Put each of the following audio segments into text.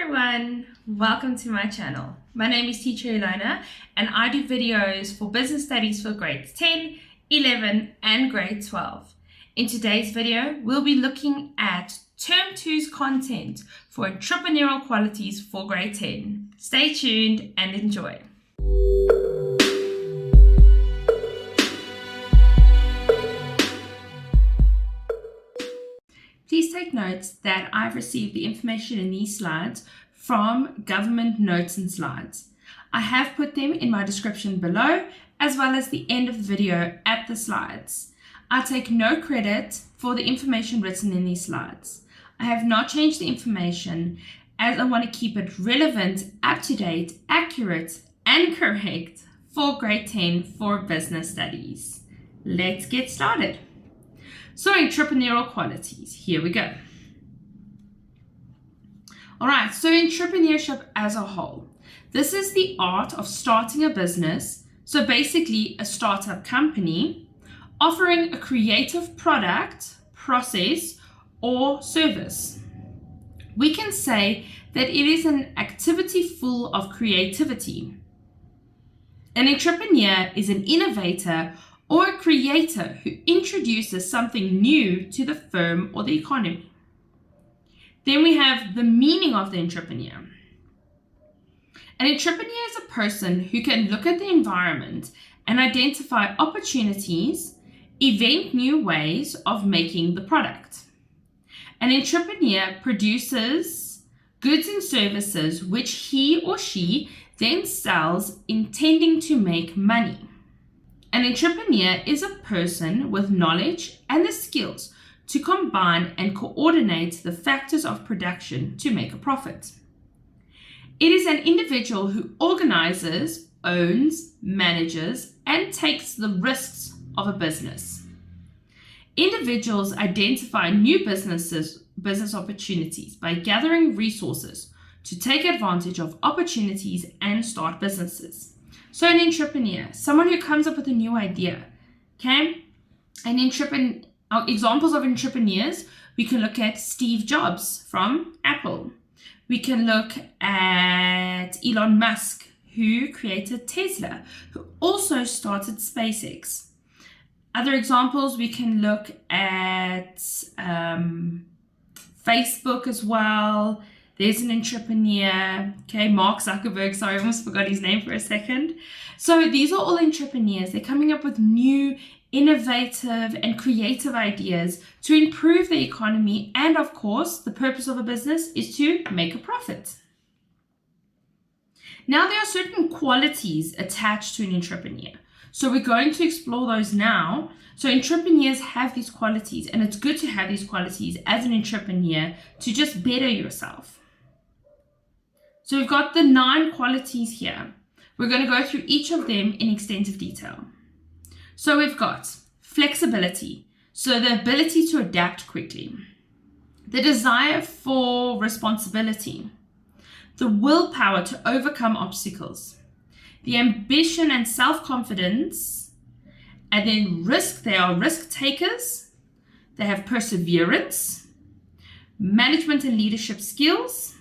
everyone, welcome to my channel. My name is Teacher Ilona and I do videos for business studies for grades 10, 11 and grade 12. In today's video, we'll be looking at Term 2's content for Entrepreneurial Qualities for grade 10. Stay tuned and enjoy. Please take note that I've received the information in these slides from government notes and slides. I have put them in my description below, as well as the end of the video at the slides. I take no credit for the information written in these slides. I have not changed the information as I want to keep it relevant, up-to-date, accurate, and correct for grade 10 for business studies. Let's get started. So entrepreneurial qualities, here we go. All right, so entrepreneurship as a whole. This is the art of starting a business, so basically a startup company, offering a creative product, process, or service. We can say that it is an activity full of creativity. An entrepreneur is an innovator or a creator who introduces something new to the firm or the economy. Then we have the meaning of the entrepreneur. An entrepreneur is a person who can look at the environment and identify opportunities, invent new ways of making the product. An entrepreneur produces goods and services which he or she then sells, intending to make money. An entrepreneur is a person with knowledge and the skills to combine and coordinate the factors of production to make a profit. It is an individual who organizes, owns, manages, and takes the risks of a business. Individuals identify new business opportunities by gathering resources to take advantage of opportunities and start businesses. So an entrepreneur, someone who comes up with a new idea, okay? Examples of entrepreneurs, we can look at Steve Jobs from Apple. We can look at Elon Musk, who created Tesla, who also started SpaceX. Other examples, we can look at Facebook as well. There's an entrepreneur, okay, Mark Zuckerberg, sorry, I almost forgot his name for a second. So these are all entrepreneurs. They're coming up with new, innovative, and creative ideas to improve the economy. And of course, the purpose of a business is to make a profit. Now, there are certain qualities attached to an entrepreneur. So we're going to explore those now. So entrepreneurs have these qualities, and it's good to have these qualities as an entrepreneur to just better yourself. So we've got the 9 qualities here. We're going to go through each of them in extensive detail. So we've got flexibility, so the ability to adapt quickly, the desire for responsibility, the willpower to overcome obstacles, the ambition and self-confidence, and then risk. They are risk takers. They have perseverance, management and leadership skills,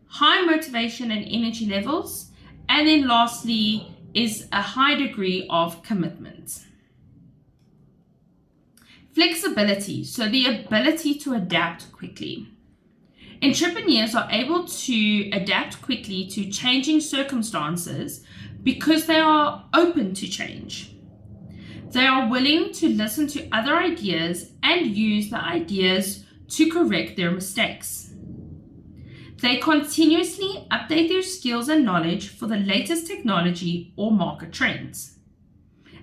high motivation and energy levels, and then lastly is a high degree of commitment. Flexibility, so the ability to adapt quickly. Entrepreneurs are able to adapt quickly to changing circumstances because they are open to change. They are willing to listen to other ideas and use the ideas to correct their mistakes. They continuously update their skills and knowledge for the latest technology or market trends.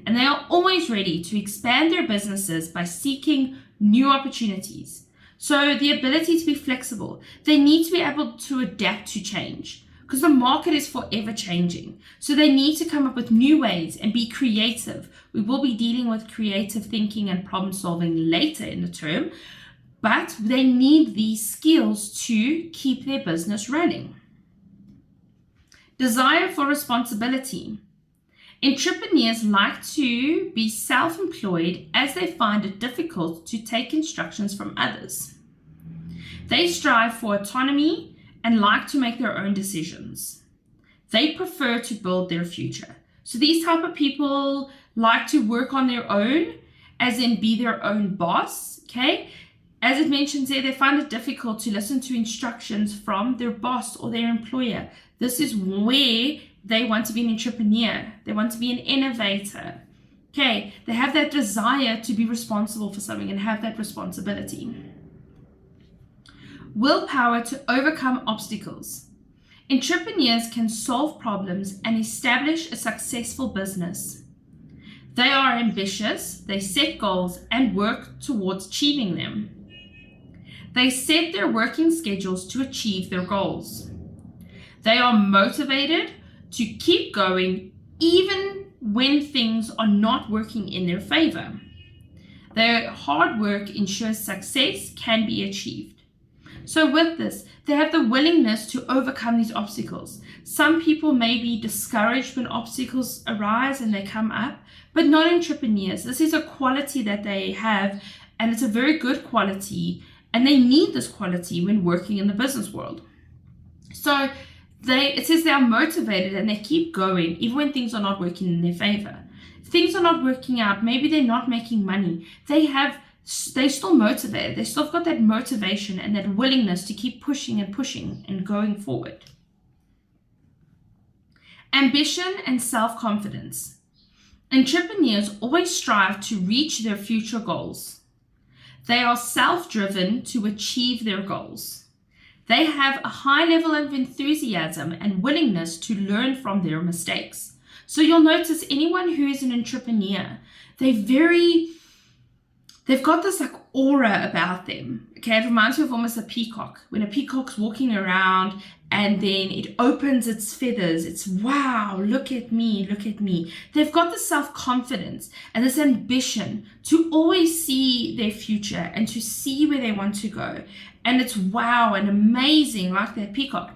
And they are always ready to expand their businesses by seeking new opportunities. So the ability to be flexible, they need to be able to adapt to change because the market is forever changing. So they need to come up with new ways and be creative. We will be dealing with creative thinking and problem solving later in the term, but they need these skills to keep their business running. Desire for responsibility. Entrepreneurs like to be self-employed as they find it difficult to take instructions from others. They strive for autonomy and like to make their own decisions. They prefer to build their future. So these type of people like to work on their own, as in be their own boss, okay? As it mentions there, they find it difficult to listen to instructions from their boss or their employer. This is where they want to be an entrepreneur. They want to be an innovator. Okay, they have that desire to be responsible for something and have that responsibility. Willpower to overcome obstacles. Entrepreneurs can solve problems and establish a successful business. They are ambitious, they set goals and work towards achieving them. They set their working schedules to achieve their goals. They are motivated to keep going even when things are not working in their favor. Their hard work ensures success can be achieved. So with this, they have the willingness to overcome these obstacles. Some people may be discouraged when obstacles arise and they come up, but not entrepreneurs. This is a quality that they have, and it's a very good quality, and they need this quality when working in the business world. So it says they are motivated and they keep going even when things are not working in their favor. Things are not working out, maybe they're not making money. They're still motivated. They still got that motivation and that willingness to keep pushing and going forward. Ambition and self-confidence. Entrepreneurs always strive to reach their future goals. They are self-driven to achieve their goals. They have a high level of enthusiasm and willingness to learn from their mistakes. So you'll notice anyone who is an entrepreneur, they've got this like aura about them. Okay, it reminds me of almost a peacock. When a peacock's walking around and then it opens its feathers, it's wow, look at me, look at me. They've got this self-confidence and this ambition to always see their future and to see where they want to go. And it's wow and amazing, like that peacock.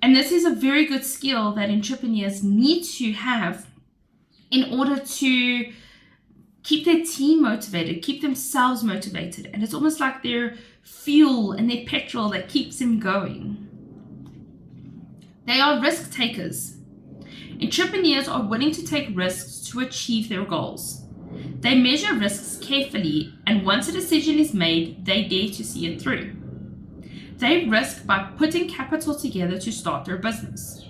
And this is a very good skill that entrepreneurs need to have in order to keep their team motivated, keep themselves motivated. And it's almost like their fuel and their petrol that keeps them going. They are risk takers. Entrepreneurs are willing to take risks to achieve their goals. They measure risks carefully, and once a decision is made, they dare to see it through. They risk by putting capital together to start their business.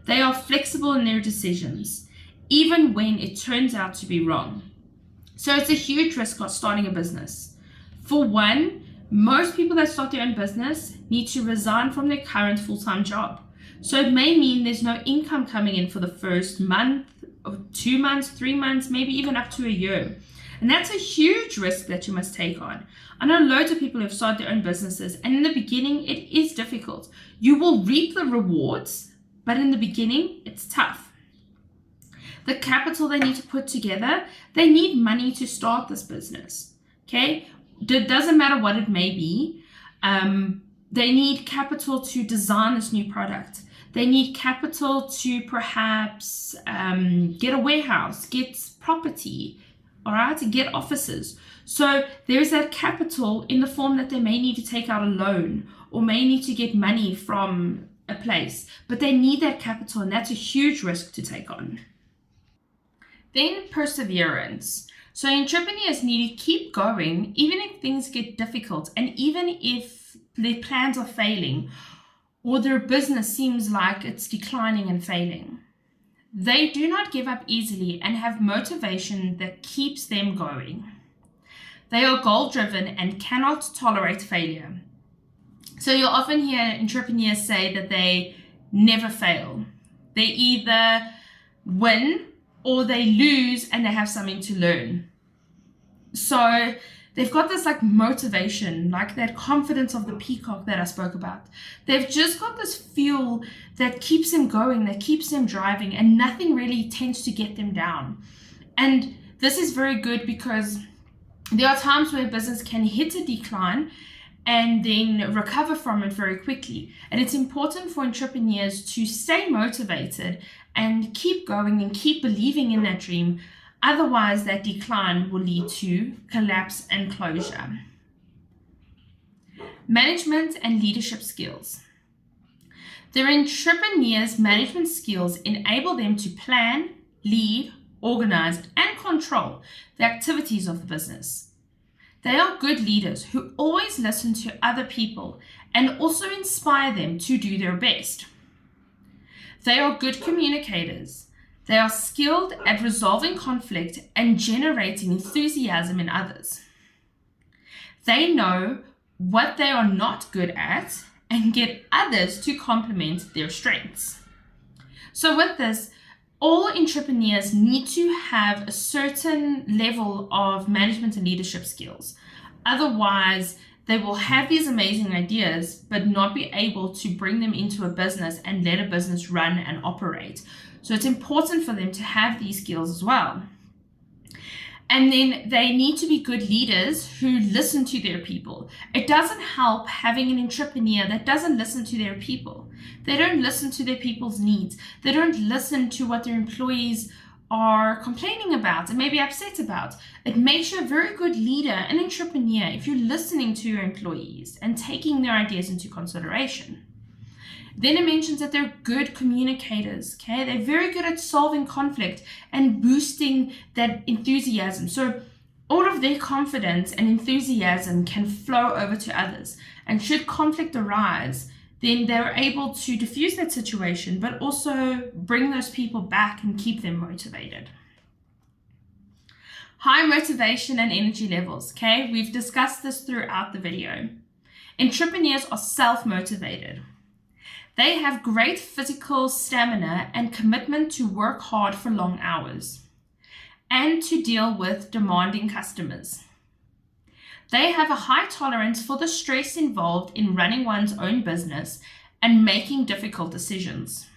They are flexible in their decisions, even when it turns out to be wrong. So it's a huge risk of starting a business. For one, most people that start their own business need to resign from their current full-time job. So it may mean there's no income coming in for the first month, or 2 months, 3 months, maybe even up to a year. And that's a huge risk that you must take on. I know loads of people who have started their own businesses, and in the beginning, it is difficult. You will reap the rewards, but in the beginning, it's tough. The capital they need to put together, they need money to start this business, okay? It doesn't matter what it may be. They need capital to design this new product. They need capital to perhaps get a warehouse, get property, all right, to get offices. So there's that capital in the form that they may need to take out a loan or may need to get money from a place, but they need that capital, and that's a huge risk to take on. Then perseverance. So entrepreneurs need to keep going even if things get difficult, and even if their plans are failing or their business seems like it's declining and failing. They do not give up easily and have motivation that keeps them going. They are goal-driven and cannot tolerate failure. So you'll often hear entrepreneurs say that they never fail. They either win or they lose and they have something to learn. So they've got this like motivation, like that confidence of the peacock that I spoke about. They've just got this fuel that keeps them going, that keeps them driving, and nothing really tends to get them down. And this is very good because there are times where a business can hit a decline and then recover from it very quickly. And it's important for entrepreneurs to stay motivated and keep going and keep believing in that dream. Otherwise, that decline will lead to collapse and closure. Management and leadership skills. Their entrepreneurs' management skills enable them to plan, lead, organize, and control the activities of the business. They are good leaders who always listen to other people and also inspire them to do their best. They are good communicators. They are skilled at resolving conflict and generating enthusiasm in others. They know what they are not good at and get others to complement their strengths. So with this, all entrepreneurs need to have a certain level of management and leadership skills. Otherwise, they will have these amazing ideas, but not be able to bring them into a business and let a business run and operate. So it's important for them to have these skills as well. And then they need to be good leaders who listen to their people. It doesn't help having an entrepreneur that doesn't listen to their people. They don't listen to their people's needs. They don't listen to what their employees are complaining about and maybe upset about. It makes you a very good leader, an entrepreneur, if you're listening to your employees and taking their ideas into consideration. Then it mentions that they're good communicators, okay? They're very good at solving conflict and boosting that enthusiasm. So all of their confidence and enthusiasm can flow over to others. And should conflict arise, then they're able to diffuse that situation, but also bring those people back and keep them motivated. High motivation and energy levels, okay? We've discussed this throughout the video. Entrepreneurs are self-motivated. They have great physical stamina and commitment to work hard for long hours and to deal with demanding customers. They have a high tolerance for the stress involved in running one's own business and making difficult decisions.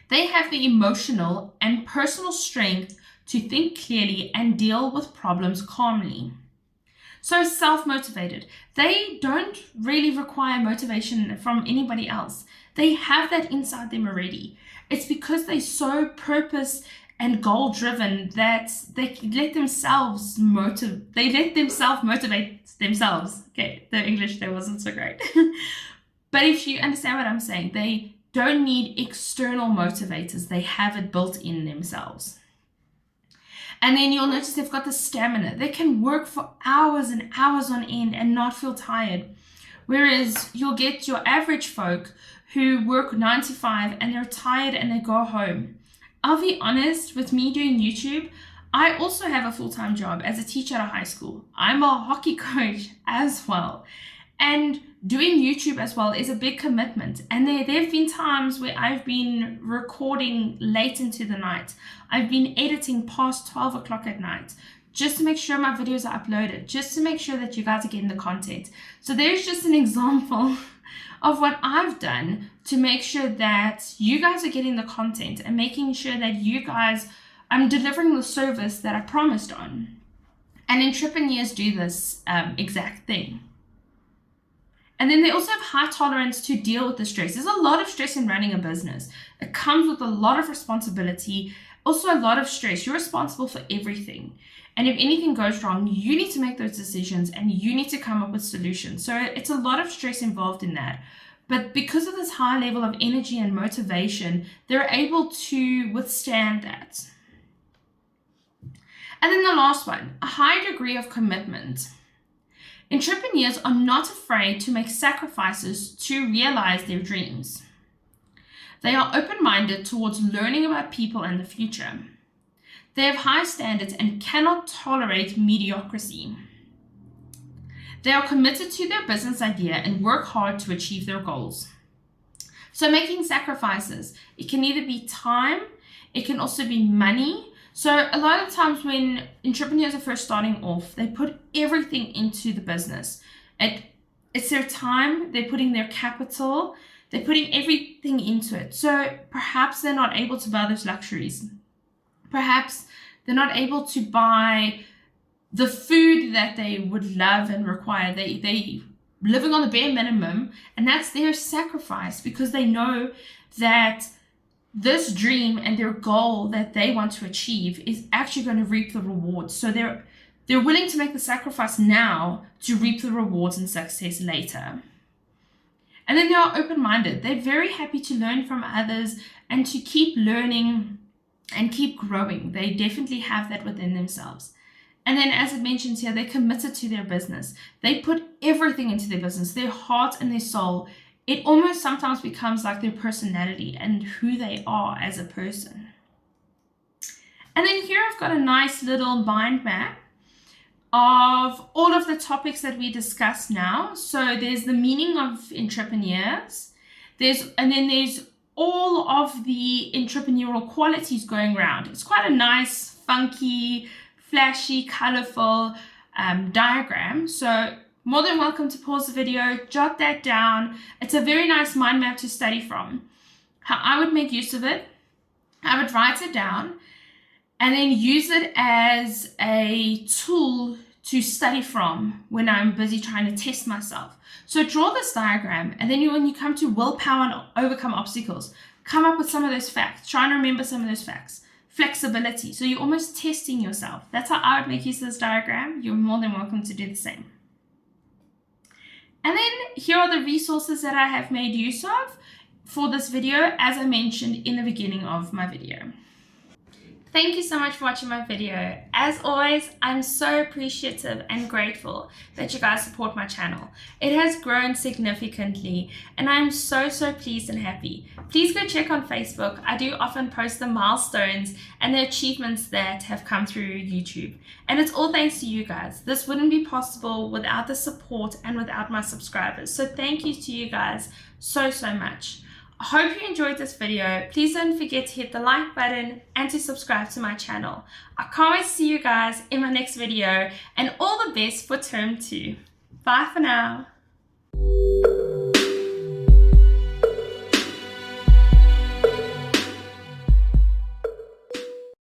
They have the emotional and personal strength to think clearly and deal with problems calmly. So self-motivated. They don't really require motivation from anybody else. They have that inside them already. It's because they're so purpose and goal-driven that they let themselves motivate themselves. Okay, the English there wasn't so great. But if you understand what I'm saying, they don't need external motivators. They have it built in themselves. And then you'll notice they've got the stamina. They can work for hours and hours on end and not feel tired. Whereas you'll get your average folk who work 9 to 5 and they're tired and they go home. I'll be honest, with me doing YouTube, I also have a full-time job as a teacher at a high school. I'm a hockey coach as well. And doing YouTube as well is a big commitment. And there have been times where I've been recording late into the night. I've been editing past 12 o'clock at night just to make sure my videos are uploaded, just to make sure that you guys are getting the content. So there's just an example of what I've done to make sure that you guys are getting the content and making sure that you guys, I'm delivering the service that I promised on. And entrepreneurs do this exact thing. And then they also have high tolerance to deal with the stress. There's a lot of stress in running a business. It comes with a lot of responsibility, also a lot of stress. You're responsible for everything. And if anything goes wrong, you need to make those decisions and you need to come up with solutions. So it's a lot of stress involved in that. But because of this high level of energy and motivation, they're able to withstand that. And then the last one, a high degree of commitment. Entrepreneurs are not afraid to make sacrifices to realize their dreams. They are open-minded towards learning about people and the future. They have high standards and cannot tolerate mediocrity. They are committed to their business idea and work hard to achieve their goals. So making sacrifices, it can either be time, it can also be money. So a lot of times when entrepreneurs are first starting off, they put everything into the business. It's their time, they're putting their capital, they're putting everything into it. So perhaps they're not able to buy those luxuries. Perhaps they're not able to buy the food that they would love and require. They living on the bare minimum, and that's their sacrifice because they know that this dream and their goal that they want to achieve is actually going to reap the rewards. So they're willing to make the sacrifice now to reap the rewards and success later. And then they are open-minded. They're very happy to learn from others and to keep learning and keep growing. They definitely have that within themselves. And then, as it mentions here, they're committed to their business. They put everything into their business, their heart and their soul. It almost sometimes becomes like their personality and who they are as a person. And then here I've got a nice little mind map of all of the topics that we discussed now. So there's the meaning of entrepreneurs. And then there's all of the entrepreneurial qualities going around. It's quite a nice, funky, flashy, colorful diagram. So more than welcome to pause the video, jot that down. It's a very nice mind map to study from. How I would make use of it, I would write it down and then use it as a tool to study from when I'm busy trying to test myself. So draw this diagram, and then when you come to willpower and overcome obstacles, come up with some of those facts. Try and remember some of those facts. Flexibility. So you're almost testing yourself. That's how I would make use of this diagram. You're more than welcome to do the same. And then here are the resources that I have made use of for this video, as I mentioned in the beginning of my video. Thank you so much for watching my video. As always, I'm so appreciative and grateful that you guys support my channel. It has grown significantly and I'm so pleased and happy. Please go check on Facebook. I do often post the milestones and the achievements that have come through YouTube. And it's all thanks to you guys. This wouldn't be possible without the support and without my subscribers. So thank you to you guys so much. I hope you enjoyed this video. Please don't forget to hit the like button and to subscribe to my channel. I can't wait to see you guys in my next video, and all the best for term 2. Bye for now.